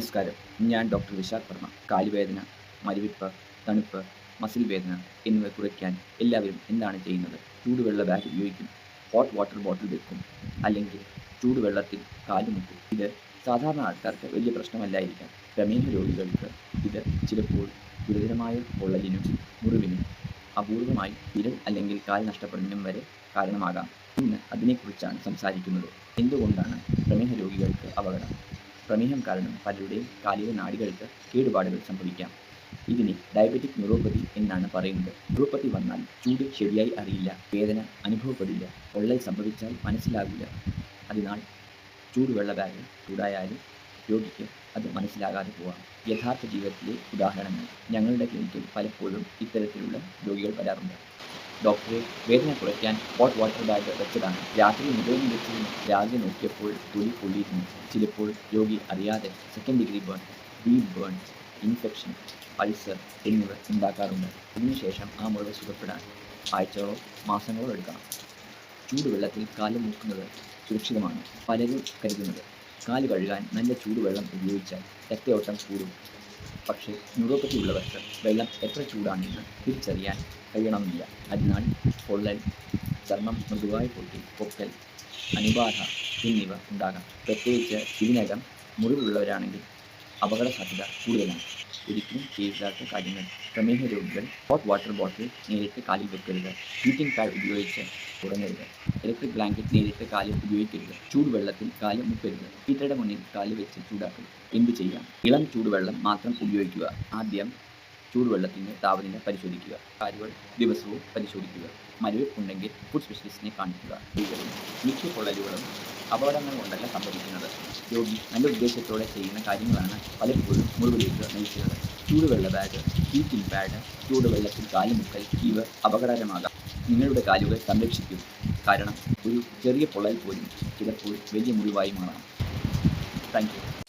നമസ്കാരം. ഞാൻ ഡോക്ടർ വിശാഖ് വർമ്മ. കാലുവേദന, മരവിപ്പ്, തണുപ്പ്, മസിൽ വേദന എന്നിവ കുറയ്ക്കാൻ എല്ലാവരും എന്താണ് ചെയ്യുന്നത്? ചൂടുവെള്ള ബാഗ് ഉപയോഗിക്കും, ഹോട്ട് വാട്ടർ ബോട്ടിൽ വെക്കും, അല്ലെങ്കിൽ ചൂടുവെള്ളത്തിൽ കാല് മുക്കും. ഇത് സാധാരണ ആൾക്കാർക്ക് വലിയ പ്രശ്നമല്ലായിരിക്കാം. പ്രമേഹ രോഗികൾക്ക് ഇത് ചിലപ്പോൾ ഗുരുതരമായ പൊള്ളലിനും മുറിവിനും അപൂർവമായി വിരൽ അല്ലെങ്കിൽ കാൽ നഷ്ടപ്പെടുന്നതിനും വരെ കാരണമാകാം. ഇന്ന് അതിനെക്കുറിച്ചാണ് സംസാരിക്കുന്നത്. എന്തുകൊണ്ടാണ് പ്രമേഹ രോഗികൾക്ക് അപകടം? പ്രമേഹം കാരണം പലരുടെയും കാലിക നാഡികൾക്ക് കേടുപാടുകൾ സംഭവിക്കാം. ഇതിനെ ഡയബറ്റിക് ന്യൂറോപ്പതി എന്നാണ് പറയുന്നത്. ന്യൂറോപ്പതി വന്നാൽ ചൂട് ശരിയായി അറിയില്ല, വേദന അനുഭവപ്പെടില്ല, പൊള്ളൽ സംഭവിച്ചാൽ മനസ്സിലാകില്ല. അതിനാൽ ചൂടുവെള്ള ബാഗ് ചൂടായാലും രോഗിക്ക് അത് മനസ്സിലാകാതെ പോവാം. യഥാർത്ഥ ജീവിതത്തിലെ ഉദാഹരണങ്ങൾ. ഞങ്ങളുടെ ക്ലിനിക്കിൽ പലപ്പോഴും ഇത്തരത്തിലുള്ള രോഗികൾ വരാറുണ്ട്. ഡോക്ടറെ, വേദന കുറയ്ക്കാൻ ഹോട്ട് വാട്ടർ ബാഗ് വെച്ചതാണ്. രാത്രി മുഴുവൻ വെച്ചിരുന്നു. രാവിലെ നോക്കിയപ്പോൾ തൊലി പൊള്ളിയിരുന്നു. ചിലപ്പോൾ രോഗി അറിയാതെ second degree burn, deep burn, infection, ulcer എന്നിവ ഉണ്ടാക്കാറുണ്ട്. ഇതിനുശേഷം ആ മുറിവ് സുഖപ്പെടാൻ ആഴ്ചകളോ മാസങ്ങളോ എടുക്കണം. ചൂടുവെള്ളത്തിൽ കാല് മുക്കുന്നത് സുരക്ഷിതമാണ്. പലരും കരുതുന്നത് കാല് കഴുകാൻ നല്ല ചൂടുവെള്ളം ഉപയോഗിച്ചാൽ രക്തയോട്ടം കൂടും. പക്ഷേ ന്യൂറോപ്പതി ഉള്ളവർക്ക് വെള്ളം എത്ര ചൂടാണെന്ന് തിരിച്ചറിയാൻ കഴിയണമെന്നില്ല. അതിനാൽ പൊള്ളൽ, ചർമ്മം മൃദുവായി പൊട്ടി, പൊക്കൽ, അണുബാധ എന്നിവ ഉണ്ടാകാം. പ്രത്യേകിച്ച് ഇതിനകം മുറിവുള്ളവരാണെങ്കിൽ അപകട സാധ്യത കൂടുതലാണ്. ഒരിക്കലും ചെയ്യരുതാത്ത കാര്യങ്ങൾ. പ്രമേഹ രോഗികൾ ഹോട്ട് വാട്ടർ ബോട്ടിൽ നേരിട്ട് കാലിൽ വെക്കരുത്. ഹീറ്റിംഗ് പാഡ് ഉപയോഗിച്ച് തുടങ്ങരുത്. ഇലക്ട്രിക് ബ്ലാങ്കറ്റ് നേരിട്ട് കാലിൽ ഉപയോഗിക്കരുത്. ചൂടുവെള്ളത്തിൽ കാല് മുക്കരുത്. ഹീറ്ററുടെ മുന്നിൽ കാല് വെച്ച് ചൂടാക്കരുത്. എന്ത് ചെയ്യാം? ഇളം ചൂടുവെള്ളം മാത്രം ഉപയോഗിക്കുക. ആദ്യം ചൂടുവെള്ളത്തിൻ്റെ താപനില പരിശോധിക്കുക. കാലുകൾ ദിവസവും പരിശോധിക്കുക. മരവിപ്പുണ്ടെങ്കിൽ ഫുഡ് സ്പെഷ്യലിസ്റ്റിനെ കാണിക്കുക. മിക്ക പൊള്ളലുകളും അപകടങ്ങൾ കൊണ്ടല്ല സംഭവിക്കുന്നത്. രോഗി നല്ല ഉദ്ദേശത്തോടെ ചെയ്യുന്ന കാര്യങ്ങളാണ് പലപ്പോഴും മുറിവിലേക്ക് നയിക്കുന്നത്. ചൂടുവെള്ള ബാഗ്, ഹീറ്റിംഗ് പാഡ്, ചൂടുവെള്ളത്തിൽ കാല് മുക്കൽ ഇവ അപകടകരമാകാം. നിങ്ങളുടെ കാലുകൾ സംരക്ഷിക്കൂ. കാരണം ഒരു ചെറിയ പൊള്ളൽ പോലും ചിലപ്പോൾ വലിയ മുറിവായി മാറാം. Thank you.